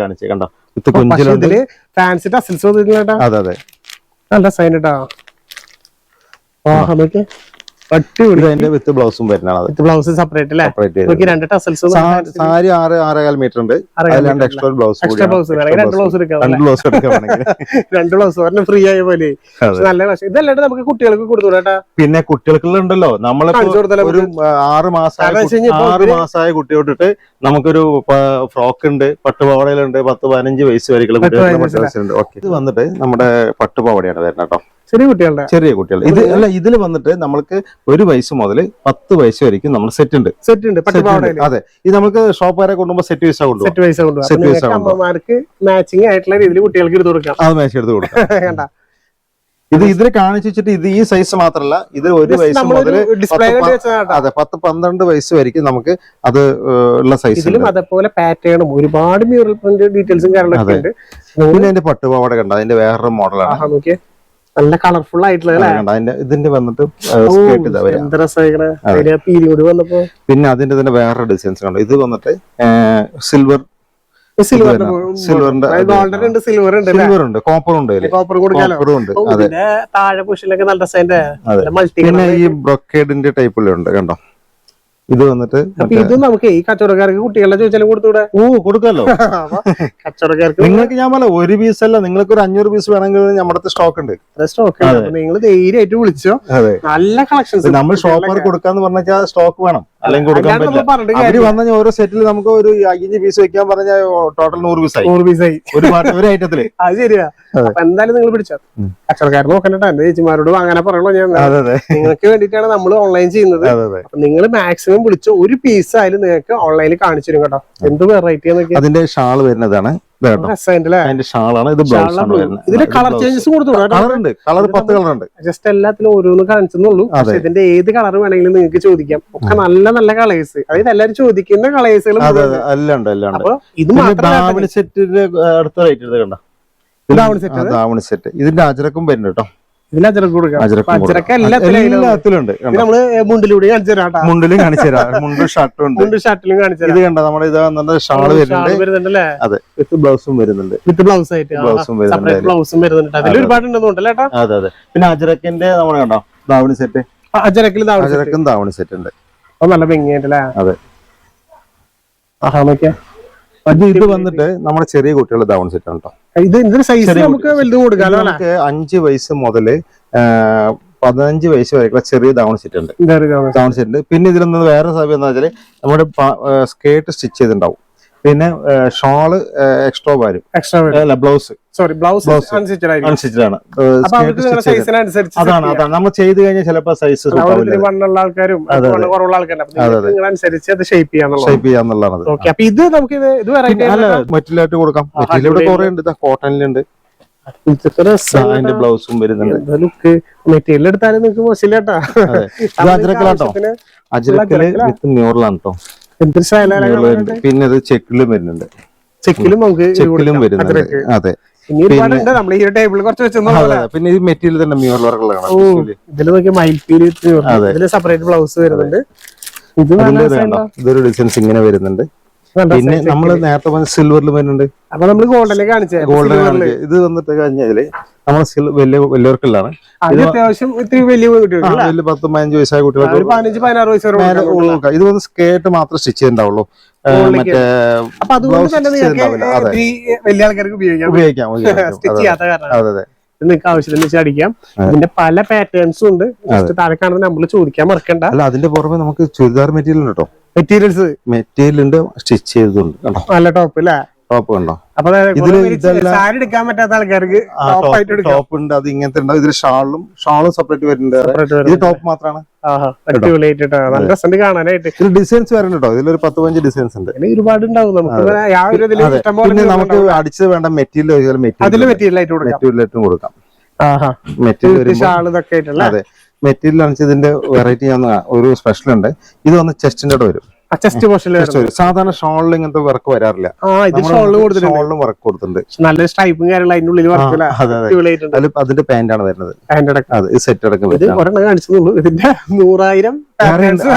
കാണിച്ചു കണ്ടോ, ഇതില് ഫാൻസി ടസിൽസ് വന്നിട്ടുള്ള നല്ല സൈൻ ഇട്ടാ. നോക്കിയേ, വിത്ത് ബ്ലൗസും വരുന്നതാണ്. ബ്ലൗസ് സെപ്പറേറ്റ് അല്ലേ, രണ്ട് ടസൽസ്. സാരി 6.5 മീറ്റർ ഉണ്ട്, എക്സ്ട്രാ ബ്ലൗസ് രണ്ട് ബ്ലൗസ് ഫ്രീ ആയ പോലെ. നല്ല ഇതല്ലാണ്ട് നമുക്ക് കുട്ടികൾക്ക് കൊടുത്തുകൂടാ. പിന്നെ കുട്ടികൾക്കുള്ളണ്ടല്ലോ, നമ്മളിപ്പോ ഒരു 6 മാസമായ കുട്ടി തൊട്ടിട്ട് നമുക്കൊരു ഫ്രോക്ക് ഉണ്ട്, പട്ടുപാവടയിലുണ്ട്, 10-15 വയസ്സ് വരെയുള്ള കുട്ടികളുണ്ട്. ഇത് വന്നിട്ട് നമ്മുടെ പട്ടുപാവടയാണ് വരുന്നത് കേട്ടോ, ചെറിയ കുട്ടികൾ. ഇത് അല്ല, ഇതിൽ വന്നിട്ട് നമ്മൾക്ക് 1 വയസ്സ് മുതൽ 10 വയസ്സ് വരെയും നമ്മൾ സെറ്റ് ഉണ്ട്. അതെ, ഇത് നമുക്ക് ഷോപ്പ് വരെ കൊണ്ടുപോകുമ്പോൾ സെറ്റ് വൈസാ കൊണ്ടുപോകും. അമ്മമാർക്ക് മാച്ചിങ് ആയിട്ടുള്ള രീതിയിൽ കുട്ടികൾക്ക് എടുത്ത് കൊടുക്കാം. അത് മാച്ച് എടുത്ത് കൊടുക്കാം. ഇത് ഇതിൽ കാണിച്ചു വെച്ചിട്ട് ഇത് ഈ സൈസ് മാത്രമല്ല, ഇത് 1 വയസ്സ് മുതൽ 10-12 വയസ്സ് വരെയും നമുക്ക് അത് ഉള്ള സൈസ്. അതേപോലെ പാറ്റേണും ഒരുപാട് മ്യൂറൽ പ്രിന്റ് ഡീറ്റെയിൽസും കാര്യങ്ങളൊക്കെ ഉണ്ട്. പിന്നെ അതിന്റെ പട്ടുപാവാട കണ്ട, അതിന്റെ വേറൊരു മോഡലാണ്. നല്ല കളർഫുൾ ആയിട്ടുള്ള ഇതിന്റെ വന്നിട്ട് പിന്നെ അതിന്റെ തന്നെ വേറെ ഡിസൈൻസ് കണ്ടു. ഇത് വന്നിട്ട് സിൽവറുണ്ട്, കോപ്പറുണ്ട്, പിന്നെ ഈ ബ്രൊക്കേഡിന്റെ ടൈപ്പിലുണ്ട് കണ്ടോ. ഇത് വന്നിട്ട് ഇത് നമുക്ക് ഈ കച്ചവടക്കാർക്ക് കുട്ടികളെ ചോദിച്ചാലും കൊടുത്തൂടെ? കൊടുക്കാലോ. കച്ചവടക്കാർക്ക് നിങ്ങൾക്ക് ഞാൻ പറഞ്ഞ 1 പീസ് അല്ല, നിങ്ങൾക്ക് ഒരു 500 പീസ് വേണമെങ്കിൽ നമ്മുടെ സ്റ്റോക്ക് ഉണ്ട്. നിങ്ങൾ ധൈര്യമായിട്ട് വിളിച്ചോ. നല്ല കളക്ഷൻസ്. നമ്മൾ ഷോപ്പർ കൊടുക്കാന്ന് പറഞ്ഞാൽ സ്റ്റോക്ക് വേണം, അല്ലെങ്കിൽ കൊടുക്കാൻ പറ്റില്ല. അവര് വന്ന ഓരോ സെറ്റിൽ നമുക്ക് ഒരു 5 പീസ് വെക്കാൻ പറഞ്ഞാൽ ടോട്ടൽ 100 പീസായി ഒരു ഐറ്റത്തില്. അത് ശരിയാ. അപ്പൊ എന്തായാലും നിങ്ങൾ പിടിച്ചോ. കച്ചവടക്കാർ നോക്കണ്ട, എന്റെ ചേച്ചിമാരോട് അങ്ങനെ പറയണോ ഞാൻ. നിങ്ങൾക്ക് വേണ്ടിയിട്ടാണ് നമ്മൾ ഓൺലൈൻ ചെയ്യുന്നത്. നിങ്ങൾ മാക്സിമം വിളിച്ചോ, 1 പീസ് ആയാലും നിങ്ങൾക്ക് ഓൺലൈനിൽ കാണിച്ചു തരും കേട്ടോ. എന്ത് വെറൈറ്റി. അതിന്റെ ഷാള് വരുന്നതാണ്, അതിന്റെ ഷാളാണ്. ഇത് ബ്ലൗസ് ആണ് വരുന്നത്. ഇതിന്റെ കളർ ചേഞ്ചസ് കളറുണ്ട്, കളർ 10 കളറുണ്ട്. ജസ്റ്റ് എല്ലാത്തിലും ഓരോന്ന് കാണിച്ചെന്നുള്ളൂ. ഇതിന്റെ ഏത് കളർ വേണമെങ്കിലും നിങ്ങൾക്ക് ചോദിക്കാം. ഒക്കെ നല്ല നല്ല കളേഴ്സ്, അതായത് എല്ലാരും ചോദിക്കുന്ന കളേഴ്സുകൾ എല്ലാം ഉണ്ട്. ഇത് സെറ്റിന്റെ അടുത്ത റേറ്റ് കണ്ടോ, ധാവണി സെറ്റ്. ഇതിന്റെ അജരക്കും വരുന്നുണ്ട് കേട്ടോ. ഇതിൽ അജറക്ക് കൊടുക്കാം. അജറക്ക എല്ലാത്തിലും ഉണ്ട്. നമ്മള് മുണ്ടിലൂടെ കാണിച്ചു തരാം. മുണ്ടിലും കാണിച്ചു തരാം. മുണ്ടും ഷർട്ടും ഉണ്ട്. മുണ്ടും ഷർട്ടിലും കാണിച്ചു തരാം. ഇത് കണ്ട നമ്മുടെ ഇത് ഷാള് വരുന്നുണ്ടല്ലേ? അതെ, വിത്ത് ബ്ലൗസും വരുന്നുണ്ട്. വിത്ത് ബ്ലൗസ് ആയിട്ട് ബ്ലൗസും വരുന്നുണ്ട്. അതിൽ ഒരുപാട് ഉണ്ടെന്നുണ്ടല്ലോ. അതെ അതെ. പിന്നെ അജറക്കിന്റെ നമ്മൾ കണ്ടോ ദാവണി സെറ്റ്. അജറക്കും ദാവണി സെറ്റ് ഉണ്ട്. നല്ല ഭംഗിയായിട്ടല്ലേ? അതെ. ഇത് വന്നിട്ട് നമ്മുടെ ചെറിയ കുട്ടികളുടെ ദാവണി സെറ്റ് ആണ് കേട്ടോ. നമുക്ക് 5 വയസ്സ് മുതല് 15 വയസ്സ് വരെയുള്ള ചെറിയ ദാവണി സെറ്റ് ഉണ്ട്. ദാവണി സെറ്റ്. പിന്നെ ഇതിൽ നിന്ന് വേറെ സാധ്യത എന്താ വെച്ചാല് നമ്മുടെ സ്കേർട്ട് സ്റ്റിച്ച് ചെയ്തിട്ടുണ്ടാവും. പിന്നെ ഷോള് എക്സ്ട്രാ വരും. ബ്ലൗസ് അൺസ്റ്റിച്ചഡ് ആണ്. അതാണ് നമ്മൾ ചെയ്ത് കഴിഞ്ഞാൽ ചിലപ്പോ സൈസ് ഷേപ്പ് ചെയ്യാന്നുള്ളതാണ്. മെറ്റീരിയലായിട്ട് കൊടുക്കാം. മെറ്റീരിയൽ ഇവിടെ കുറെ ഉണ്ട്. കോട്ടണിലുണ്ട്. അതിന്റെ ബ്ലൗസും വരുന്നുണ്ട്. മെറ്റീരിയൽ എടുത്താലും നിങ്ങൾക്ക് മോശമില്ലാട്ടോ. അജറക്കലാട്ടോ. അജറക്കല് വിത്ത് മ്യൂറലാണ് കേട്ടോ. പിന്നെ ഇത് ചെക്കിലും വരുന്നുണ്ട്. ചെക്കിലും വരുന്നുണ്ട്. അതെ. പിന്നെ ഈ മെറ്റീരിയൽ തന്നെ മ്യൂറൽ വർക്കുകളാണ്. ഇതിൽ നോക്കിയാൽ മയിൽപ്പീല് സെപ്പറേറ്റ് ബ്ലൗസ് വരുന്നുണ്ട്. ഇതൊരു ഡിസൈൻസ് ഇങ്ങനെ വരുന്നുണ്ട്. പിന്നെ നമ്മള് നേരത്തെ പറഞ്ഞ സിൽവറിൽ വരുന്നുണ്ട്. അപ്പൊ നമ്മള് ഗോൾഡിലേക്ക് കാണിച്ചേ. ഗോൾഡൻ ഇത് വന്നിട്ട് കഴിഞ്ഞാല് നമ്മള് വലിയവർക്കുള്ളതാണ്. അത്യാവശ്യം ഇത്തിരി വലിയ 10-15 വയസ്സായ കുട്ടികൾക്ക് 15-16 വയസ്സ്. ഇത് വന്ന് സ്കേർട്ട് മാത്രം സ്റ്റിച്ച് ചെയ്തിട്ടുണ്ടാവുള്ളൂ. മറ്റേ വലിയ ആൾക്കാർക്ക് ഉപയോഗിക്കാം. അതെ അതെ. നിങ്ങൾക്ക് ആവശ്യത്തിന് അടിക്കാം. ഇതിന്റെ പല പാറ്റേൺസും ഉണ്ട്. താഴെ കാണുന്നത് നമ്മൾ ചോദിക്കാൻ മറക്കണ്ട. അല്ല, അതിന്റെ പുറമെ നമുക്ക് ചുരിദാർ മെറ്റീരിയൽ ഉണ്ട് കേട്ടോ. മെറ്റീരിയൽ ഉണ്ട്, സ്റ്റിച്ച് ചെയ്തിട്ടുണ്ട്. നല്ല ടോപ്പ് അല്ലേ? ടോപ്പ് ഉണ്ടോ? അപ്പൊ സാരി എടുക്കാൻ പറ്റാത്ത ആൾക്കാർക്ക് ടോപ്പ് ഉണ്ട്. അത് ഇങ്ങനത്തെ ഉണ്ടാവും. ഇതിൽ ഷാളും സെപ്പറേറ്റ് വരുന്നുണ്ട്. ഇത് ടോപ്പ് മാത്രമാണ്. കാണാനായിട്ട് ഡിസൈൻസ് വരുന്നുണ്ട് കേട്ടോ. ഇതിലൊരു 10-15 ഡിസൈൻസ് ഉണ്ട്. ഒരുപാട് ഉണ്ടാവും. പിന്നെ നമുക്ക് അടിച്ചത് വേണ്ട മെറ്റീരിയൽ മെറ്റീരിയലായിട്ടും കൊടുക്കാം. അതെ. മെറ്റീരിയൽ ആണെന്ന് ഇതിന്റെ വെറൈറ്റി ഒരു സ്പെഷ്യൽ ഉണ്ട്. ഇത് വന്ന് ചെസ്റ്റിന്റെ അവിടെ വരും. ചെസ്റ്റ് പോർഷനിൽ സാധാരണ ഷോളിൽ ഇങ്ങനത്തെ വർക്ക് വരാറില്ല. ഷോളിലും വർക്ക് കൊടുത്തിട്ടുണ്ട്. നല്ല സ്ട്രൈപ്പും കാര്യങ്ങളും അതിന്റെ ഉള്ളിൽ അതിന്റെ പാന്റ് ആണ് വരുന്നത്. സെറ്റ് അടക്കം ഇതിന്റെ 100,000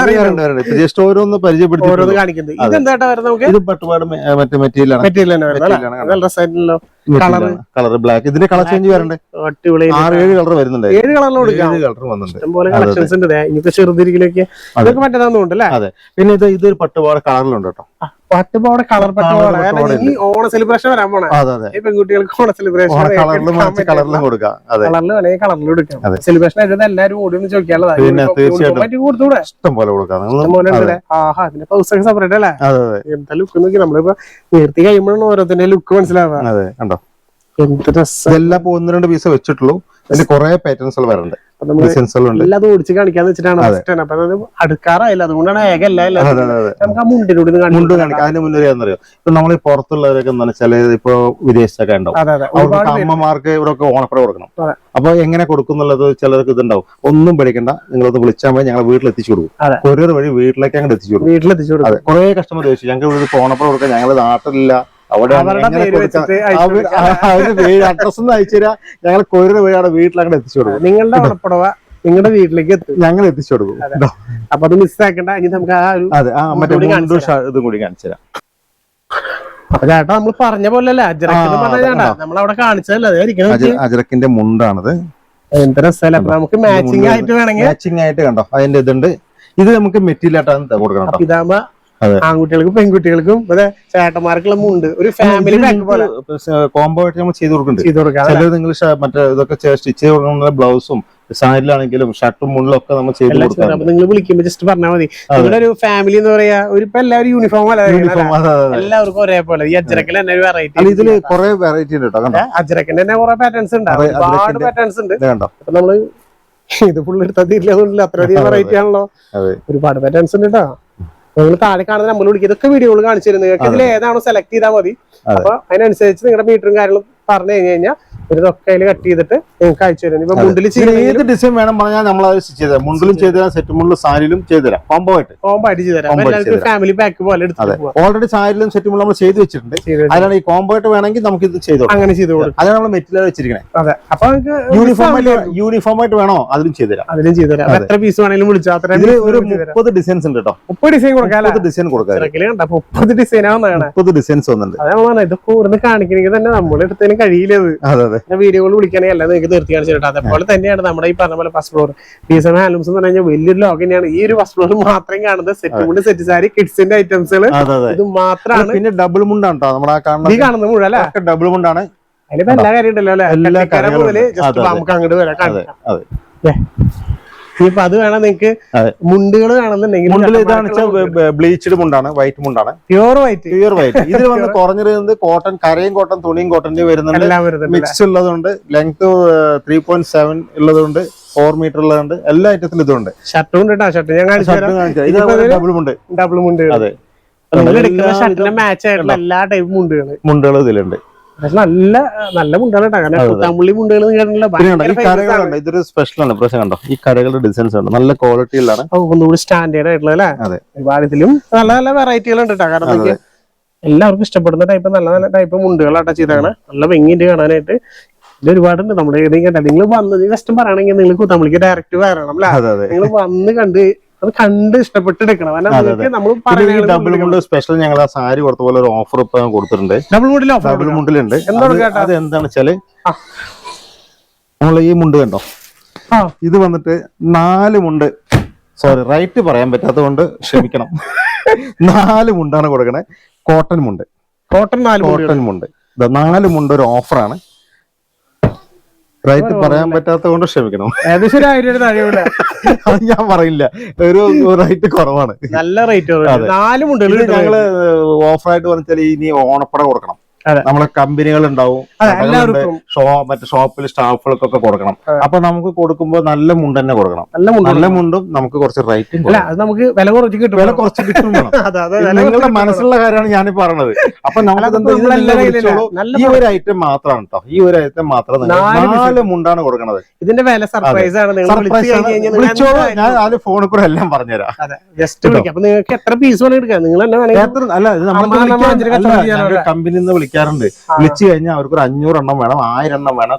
ജസ്റ്റ് ഓരോന്ന് പരിചയപ്പെടുത്തി. ഇത് പട്ടുപാട് മറ്റേ മെറ്റീരിയലാണ്. Colour black. ഇതിന്റെ കളർ ചേഞ്ച് വരണ്ടേ? 6-7 കളർ വരുന്നുണ്ട്. 7 കളർ വന്നിട്ടുണ്ട്. ചെറുതിരിക്കലൊക്കെ അതെ. പിന്നെ ഇത് പട്ടുപാട് കളറിലുണ്ട് കേട്ടോ. പട്ടുപാട് കളർ പട്ടുപാട് ഈ ഓണ സെലിബ്രേഷൻ വരാൻ പോണേ. പെൺകുട്ടികൾക്ക് ഓണ സെലിബ്രേഷൻ കളറിലും കൊടുക്കാം. കളറിലും എടുക്കാം. സെലിബ്രേഷൻ ആയിട്ട് എല്ലാവരും ഓടി ഒന്ന് ചോദിക്കാനുള്ളതാണ്. പിന്നെ തീർച്ചയായിട്ടും ഇഷ്ടം പോലെ കൊടുക്കാം. സെപ്പറേറ്റ് അല്ലേ? എന്താ ലുക്ക് നോക്കി നമ്മളിപ്പോ നിർത്തി കഴിയുമ്പോഴാണ് ഓരോത്തിന്റെ ലുക്ക് മനസ്സിലാവുക. അതെ, കണ്ടോ? എന്ത് രസം. എല്ലാം 1-2 പീസ് വെച്ചിട്ടുള്ളൂ. അതിന് കുറെ പാറ്റേൺസ് വരുന്നുണ്ട്. എല്ലാം ഓടിച്ച് കാണിക്കാന്ന് വെച്ചിട്ടാണ്. അപ്പൊ അടുക്കാറായില്ല. അതുകൊണ്ടാണ് നമുക്ക് ആ മുണ്ടിനോട് മുണ്ട് കാണിക്കാം. അതിന് മുന്നേ അറിയോ, ഇപ്പൊ നമ്മൾ ഈ പുറത്തുള്ളവരൊക്കെ എന്താ വെച്ചാൽ ഇപ്പൊ വിദേശത്തൊക്കെ ഉണ്ടാവും. അവർക്ക് അമ്മമാർക്ക് ഇവരൊക്കെ ഓണപ്പുറ കൊടുക്കണം. അപ്പൊ എങ്ങനെ കൊടുക്കുന്നുള്ളത് ചിലർക്ക് ഇതുണ്ടാവും. ഒന്നും പഠിക്കണ്ട, നിങ്ങളത് വിളിച്ചാൽ മതി, ഞങ്ങൾ വീട്ടിലെത്തിച്ചു കൊടുക്കും. കൊറിയർ വഴി വീട്ടിലേക്ക് അങ്ങോട്ട് എത്തിച്ചു കൊടുക്കും. അതെ, കുറെ കസ്റ്റമർ ചോദിച്ചു ഞങ്ങൾക്ക് ഇവിടെ ഓണപ്പുറ കൊടുക്കാം, ഞങ്ങൾ നാട്ടിലില്ല, അവിടെ അഡ്രസ് ഒന്ന് അയച്ചുതരാ, ഞങ്ങൾ കൊറിയർ വഴി അവിടെ വീട്ടിലങ്ങോട്ട് എത്തിച്ചു കൊടുക്കും. നിങ്ങളുടെ ഓണപ്പുടവ നിങ്ങളുടെ വീട്ടിലേക്ക് എത്തും, ഞങ്ങൾ എത്തിച്ചു കൊടുക്കും. അപ്പൊ അത് മിസ്സാക്കണ്ട. ഇനി നമുക്ക് ഇതും കൂടി കാണിച്ചുതരാം. അപ്പൊ ചേട്ടാ നമ്മൾ പറഞ്ഞ പോലെ നമ്മളവിടെ കാണിച്ചതല്ലേ അജറക്കിന്റെ മുണ്ടാണത്. എന്ത് രസമല്ലേ. അപ്പൊ നമുക്ക് മാച്ചിങ് ആയിട്ട് വേണമെങ്കിൽ മാച്ചിങ് ആയിട്ട് കണ്ടോ അതിന്റെ ഇതുണ്ട്. ഇത് നമുക്ക് മെറ്റീരിയൽ ആയിട്ടാണ് കൊടുക്കണം. ഇതാകുമ്പോ ആൺകുട്ടികൾക്കും പെൺകുട്ടികൾക്കും ചേട്ടന്മാർക്കുള്ള മുണ്ട് ഒരു ഫാമിലി കോംബോ ആയിട്ട് നമ്മൾ ചെയ്ത് കൊടുക്കുന്നുണ്ട്. ചിലർ നിങ്ങൾ മറ്റേ ഇതൊക്കെ സ്റ്റിച്ച് ചെയ്ത് കൊടുക്കുന്ന ബ്ലൗസും സാരിലാണെങ്കിലും ഷർട്ടും മുള്ളും ഒക്കെ നമ്മൾ ചെയ്ത് കൊടുക്കാം. അപ്പൊ നിങ്ങൾ വിളിക്കുമ്പോ ജസ്റ്റ് പറഞ്ഞാൽ മതി. നിങ്ങളുടെ ഒരു ഫാമിലി എന്ന് പറയാ ഇപ്പൊ എല്ലാവരും യൂണിഫോം അല്ല, എല്ലാവർക്കും ഒരേപോലെ. ഈ അജ്രക്കിൽ തന്നെ ഒരു വെറൈറ്റി, ഇതില് കുറെ വെറൈറ്റി ഉണ്ട് കേട്ടോ. അജ്രക്കിന്റെ തന്നെ കുറെ പാറ്റേൺസ് ഉണ്ട്, ഒരുപാട് പാറ്റേൺസ് ഉണ്ട്. അപ്പൊ നമ്മള് ഇത് ഫുള്ള് എടുത്താൽ തീരില്ല, അത്രയധികം വെറൈറ്റി ആണല്ലോ. ഒരുപാട് പാറ്റേൺസ് ഉണ്ട് കേട്ടോ. നിങ്ങൾ താഴെ കാണുന്ന നമ്മൾ വിളിക്കുക, ഇതൊക്കെ വീഡിയോകൾ കാണിച്ചു തരും. നിങ്ങൾക്ക് ഇതിൽ ഏതാണോ സെലക്ട് ചെയ്താൽ മതി. അപ്പൊ അതിനനുസരിച്ച് നിങ്ങളുടെ മീറ്ററും കാര്യങ്ങളും പറഞ്ഞു കഴിഞ്ഞു കഴിഞ്ഞാൽ ഇതൊക്കെ അതിൽ കട്ട് ചെയ്തിട്ട് നിങ്ങൾക്ക് അയച്ചു തരും. ഇപ്പൊ മുണ്ടിൽ ഏത് ഡിസൈൻ വേണം പറഞ്ഞാൽ നമ്മൾ അത് ചെയ്ത് തരാം. മുണ്ടിലും ചെയ്ത് തരാം, സെറ്റ് മുണ്ടിലും സാരിയിലും ചെയ്ത് തരാം. കോംബോ ആയിട്ട് ചെയ്ത് തരാം. ഫാമിലി പാക്ക് പോലെ എടുത്ത് ഓൾറെഡി സാരിയിലും സെറ്റ് മുണ്ടിലും നമ്മൾ ചെയ്ത് വെച്ചിട്ടുണ്ട്. അതിനാണ് ഈ കോംബോ ആയിട്ട് വേണമെങ്കിൽ നമുക്ക് ഇത് ചെയ്ത് അങ്ങനെ ചെയ്ത് കൊടുക്കും. അതാണ് നമ്മൾ മെറ്റീരിയൽ വെച്ചിരിക്കുന്നത്. അതെ, അപ്പൊ യൂണിഫോം ആയിട്ട് വേണോ അതിലും ചെയ്ത് തരാം. എത്ര പീസ് വേണമെങ്കിലും വിളിച്ചാൽ ഇതിൽ ഒരു 30 ഡിസൈൻസ് ഉണ്ട് കേട്ടോ. 30 ഡിസൈൻ കൊടുക്കാം. 30 ഡിസൈൻ കൊടുക്കാം. 30 ഡിസൈൻ 30 ഡിസൈൻസ് വന്നിട്ടുണ്ട്. അതാണ് ഇതൊക്കെ കൂടുതൽ കാണിക്കണമെങ്കിൽ തന്നെ നമ്മളെടുത്തതിന് കഴിയില്ലത്. വീഡിയോകൾ വിളിക്കണമെങ്കിൽ എല്ലാം നിങ്ങൾക്ക് നിർത്തി കാണിച്ചിട്ട് അതേപോലെ തന്നെയാണ് നമ്മുടെ ഈ പറഞ്ഞ പോലെ ഫസ്റ്റ് ഫ്ലോർ BSM ഹാൻഡ്ലൂംസ് എന്ന് പറഞ്ഞാൽ വലിയൊരു ലോകം തന്നെയാണ്. ഈ ഒരു ഫസ്റ്റ് ഫ്ലോർ മാത്രം കാണുന്നത് സെറ്റ് മുണ്ട്, സെറ്റ് സാരി, കിഡ്സിന്റെ ഐറ്റംസുകൾ ഇത് മാത്രമാണ്. പിന്നെ ഡബിൾ മുണ്ടാണ് കേട്ടോ നമ്മുടെ കാണുന്നത് മുഴുവൻ അല്ലെ. ഡബിൾ മുണ്ടാണ്. അതിലിപ്പോ എല്ലാ കാര്യം ഉണ്ടല്ലോ അല്ലെ. നമുക്ക് അങ്ങോട്ട് വരാം. ഇനിയിപ്പോ അത് വേണം നിങ്ങൾക്ക് മുണ്ടുകൾ വേണമെന്നുണ്ടെങ്കിൽ ബ്ലീച്ച്ഡ് മുണ്ടാണ്, വൈറ്റ് മുണ്ടാണ്, പ്യൂർ വൈറ്റ്. ഇതിൽ വന്ന് കുറഞ്ഞിരുന്നത് കോട്ടൺ, കരയും കോട്ടൺ, തുണിയും കോട്ടന്റെ വരുന്നുണ്ട്. മിക്സ് ഉള്ളതുണ്ട്. ലെങ്ത് 3.7 ഉള്ളതുണ്ട്, 4 മീറ്റർ ഉള്ളതുണ്ട്. എല്ലാ ഐറ്റത്തിലും ഇതുണ്ട്. ഷർട്ടും ഉണ്ട് കേട്ടോ. ഷർട്ട് ഞാൻ ഡബിൾ മുണ്ട്. അതെ, ഷർട്ടിന് മാച്ച് ആയിട്ടുള്ള എല്ലാ ടൈപ്പ് മുണ്ടുകളും ഇതിലുണ്ട്. നല്ല നല്ല മുണ്ടാണ് കുത്താമ്പുള്ളി മുണ്ടുകൾ. ഇതൊരു സ്പെഷ്യൽ ആണ്. പ്രശ്നം കണ്ടോ, ഈ കരകളുടെ ഡിസൈൻസ് ഉണ്ട്, നല്ല ക്വാളിറ്റിയിലാണ്, ഒന്നുകൂടി സ്റ്റാൻഡേർഡ് ആയിട്ടുള്ള അല്ലേ. ഒരുപാട് ഇതിലും നല്ല നല്ല വെറൈറ്റികൾ ഉണ്ട് കേട്ടോ. കാരണം എല്ലാവർക്കും ഇഷ്ടപ്പെടുന്ന ടൈപ്പ് നല്ല നല്ല ടൈപ്പ് മുണ്ടുകളാട്ടോ ചെയ്താണ്. നല്ല ഭംഗിയുണ്ട് കാണാനായിട്ട്. ഇത് ഒരുപാടുണ്ട്. നമ്മുടെ ഏതെങ്കിലും നിങ്ങൾ വന്നത് കഷ്ടം പറയുകയാണെങ്കിൽ നിങ്ങൾ കുത്താമ്പുള്ളിക്ക് ഡയറക്റ്റ് വരണം അല്ലേ. നിങ്ങൾ വന്ന് അത് കണ്ട് ഇഷ്ടപ്പെട്ട് എടുക്കണം. ഡബിൾ മുണ്ട് സ്പെഷ്യൽ ഞങ്ങൾ ആ സാരി കൊടുത്ത പോലെ ഒരു ഓഫർ ഇപ്പൊ കൊടുത്തിട്ടുണ്ട്. ഡബിൾ മുണ്ടിലുണ്ട്. അത് എന്താണെന്ന് വെച്ചാല് നമ്മൾ ഈ മുണ്ട് കണ്ടോ, ഇത് വന്നിട്ട് 4 മുണ്ട്, സോറി റൈറ്റ് പറയാൻ പറ്റാത്തതുകൊണ്ട് ക്ഷമിക്കണം. 4 മുണ്ടാണ് കൊടുക്കണേ. കോട്ടൺ മുണ്ട്. 4 മുണ്ട് ഒരു ഓഫറാണ്. റൈറ്റ് പറയാൻ പറ്റാത്തത് കൊണ്ട് ക്ഷമിക്കണം. അത് ഞാൻ പറയില്ല, ഒരു റേറ്റ് കുറവാണ്. നല്ല റേറ്റ്. 4 മുണ്ടുകൾ ഞങ്ങള് ഓഫറായിട്ട് പറഞ്ഞാൽ ഇനി ഓണപ്പട കൊടുക്കണം. നമ്മളെ കമ്പനികൾ ഉണ്ടാവും, മറ്റേ ഷോപ്പിൽ സ്റ്റാഫുകൾക്കൊക്കെ കൊടുക്കണം. അപ്പൊ നമുക്ക് കൊടുക്കുമ്പോ നല്ല മുണ്ട് തന്നെ കൊടുക്കണം. നല്ല മുണ്ടും നമുക്ക് കുറച്ച് റേറ്റും നമുക്ക് വില കുറച്ച് കിട്ടും. നിങ്ങളുടെ മനസ്സിലുള്ള കാര്യമാണ് ഞാൻ പറഞ്ഞത്. അപ്പൊ നമുക്ക് ഈ ഒരു ഐറ്റം മാത്രമാണ് കേട്ടോ. ഈ ഒരു ഐറ്റം മാത്രം 4 മുണ്ടാണ് കൊടുക്കണത്. ഇതിന്റെ വില സർപ്രൈസ് ആണ്. വിളിച്ചോളൂ, ഞാൻ അതിന് ഫോണിൽ കൂടെ എല്ലാം പറഞ്ഞുതരാം. അപ്പൊ നിങ്ങൾക്ക് എത്ര പീസ് വേണം എടുക്കാം. നിങ്ങൾ അല്ല, ഇത് നമ്മൾ കമ്പനിയിൽ നിന്ന് വിളിക്കാറുണ്ട്. വിളിച്ചു കഴിഞ്ഞാൽ അവർക്ക് ഒരു 500 എണ്ണം വേണം, 1000 എണ്ണം വേണം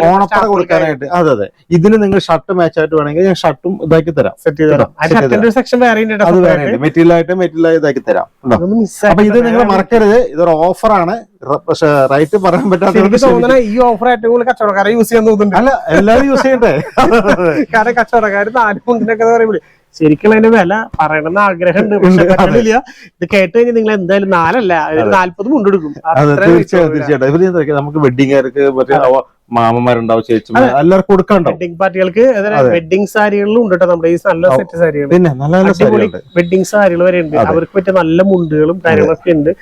ഓണപ്പട കൊടുക്കാനായിട്ട്. അതെ, ഇതിന് നിങ്ങൾ ഷർട്ട് മാച്ച് ആയിട്ട് വേണമെങ്കിൽ ഞാൻ ഷർട്ടും ഇതാക്കി തരാം. അത് വേറെ മെറ്റീരിയൽ ഇതാക്കി തരാം. അപ്പൊ ഇത് നിങ്ങൾ മറക്കരുത്, ഇതൊരു ഓഫറാണ്. പക്ഷെ റേറ്റ് പറയാൻ പറ്റാത്ത ഈ ഓഫർ ഏറ്റവും കൂടുതൽ കച്ചവടക്കാരെ യൂസ് ചെയ്യാൻ തോന്നുന്നുണ്ട്. അല്ല, എല്ലാവരും യൂസ് ചെയ്യട്ടെ. കാരണം കച്ചവടക്കാർ 4 മുണ്ടിനൊക്കെ പറയുമ്പോൾ ശരിക്കും അതിന്റെ വില പറയണമെന്ന് ആഗ്രഹമുണ്ട്. പക്ഷെ പറ്റില്ല. ഇത് കേട്ട് കഴിഞ്ഞാൽ നിങ്ങൾ എന്തായാലും 4 അല്ല 40 മുണ്ടെടുക്കും. തീർച്ചയായിട്ടും നമുക്ക് വെഡിങ്ങുകാർക്ക് മറ്റേ മാമന്മാരുണ്ടാവും, ചേച്ചിമാർ എല്ലാവർക്കും കൊടുക്കാണ്ടോ. വെഡിങ് പാർട്ടികൾക്ക് വെഡിങ് സാരികളിലും ഉണ്ട് കേട്ടോ നമ്മുടെ ഈ നല്ല സെറ്റ് സാരികൾ. പിന്നെ നല്ല വെഡിങ് സാരികൾ വരെ ഉണ്ട്. അവർക്ക് പറ്റിയ നല്ല മുണ്ടുകളും കാര്യങ്ങളൊക്കെ ഉണ്ട്.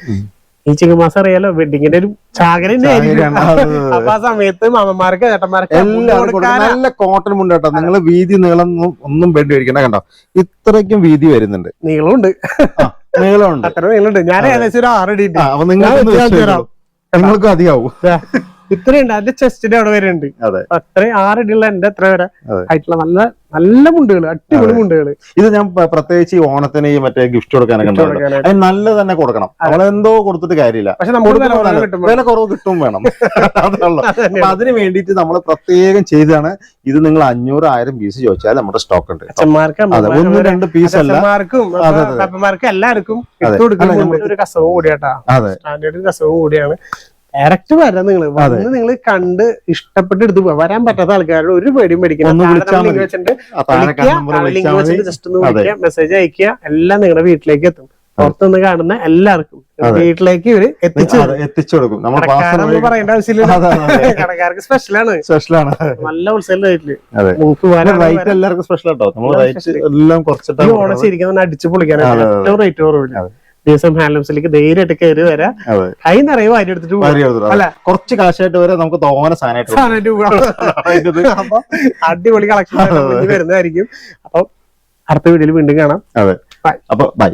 ഈ ചിങ്ങമാസം അറിയാലോ, വെഡിങ്ങിന്റെ ഒരു ചാകര അപ്പൊ ആ സമയത്ത് മാമന്മാർക്ക് ചേട്ടന്മാർക്ക് നല്ല കോട്ടൺ മുണ്ട് കേട്ടോ. നിങ്ങൾ വീതി നീളം ഒന്നും വേണ്ടി മേടിക്കണ്ട. കണ്ടോ, ഇത്രയ്ക്കും വീതി വരുന്നുണ്ട്. നീളമുണ്ട്. അത്ര നീളമുണ്ട്. ഞാൻ ഏകദേശം ഒരു 6 അടി നിങ്ങൾക്ക് അധികമാവും. ഇത്രയുണ്ട്. അതിന്റെ ചെസ്റ്റിന്റെ അവിടെ വരെ ഉണ്ട്. അത്ര 6 അടിയുള്ള എന്റെ എത്ര വരെ ആയിട്ടുള്ള നല്ല നല്ല മുണ്ടുകൾ, അടിപൊളി മുണ്ടുകൾ. ഇത് ഞാൻ പ്രത്യേകിച്ച് ഈ ഓണത്തിന് ഈ മറ്റേ ഗിഫ്റ്റ് കൊടുക്കാനൊക്കെ അത് നല്ല തന്നെ കൊടുക്കണം. നമ്മളെന്തോ കൊടുത്തിട്ട് കാര്യമില്ല. പക്ഷെ നമ്മൾ വില കുറവ് കിട്ടും വേണം. അപ്പൊ അതിന് വേണ്ടിയിട്ട് നമ്മൾ പ്രത്യേകം ചെയ്താണ്. ഇത് നിങ്ങൾ 500, 1000 പീസ് ചോദിച്ചാൽ നമ്മുടെ സ്റ്റോക്ക് ഉണ്ട്. 1, 2 പീസ് അല്ല, എല്ലാവർക്കും ഒരു കസവും കൂടിയാട്ടാ. സ്റ്റാൻഡേർഡ് കസവും കൂടിയാണ്. ഡയറക്റ്റ് വരാം. നിങ്ങൾ കണ്ട് ഇഷ്ടപ്പെട്ട് എടുത്ത് വരാൻ പറ്റാത്ത ആൾക്കാരോട് ഒരു പേടിയും മേടിക്കണം. ജസ്റ്റ് ഒന്ന് വിളിക്കുക, മെസ്സേജ് അയക്കുക, എല്ലാം നിങ്ങളുടെ വീട്ടിലേക്ക് എത്തും. പുറത്തുനിന്ന് കാണുന്ന എല്ലാവർക്കും വീട്ടിലേക്ക് ഇവര് എത്തിച്ചു കൊടുക്കും. പറയേണ്ട ആവശ്യമില്ല. കടക്കാർക്ക് സ്പെഷ്യലാണ്. നല്ല ഹോൾസെയിൽ റേറ്റില് എല്ലാവർക്കും സ്പെഷ്യൽ കേട്ടോ. നമ്മൾ ഓണം ശരിക്കും അടിച്ചു പൊളിക്കാനാണ് ഏറ്റവും റേറ്റ് കുറവില്ല. BSM ഹാൻഡ്ലൂംസിലേക്ക് ധൈര്യമായിട്ട് കയറി വരാം. കൈ നിറയെ വാരി എടുത്തിട്ട് അല്ല, കുറച്ച് കാശായിട്ട് വരെ നമുക്ക് തോന്നെ സാധനമായിട്ട് അപ്പൊ അടിപൊളി കളക്ഷൻ വരുന്നതായിരിക്കും. അപ്പൊ അടുത്ത വീഡിയോയിൽ വീണ്ടും കാണാം. അപ്പൊ ബൈ.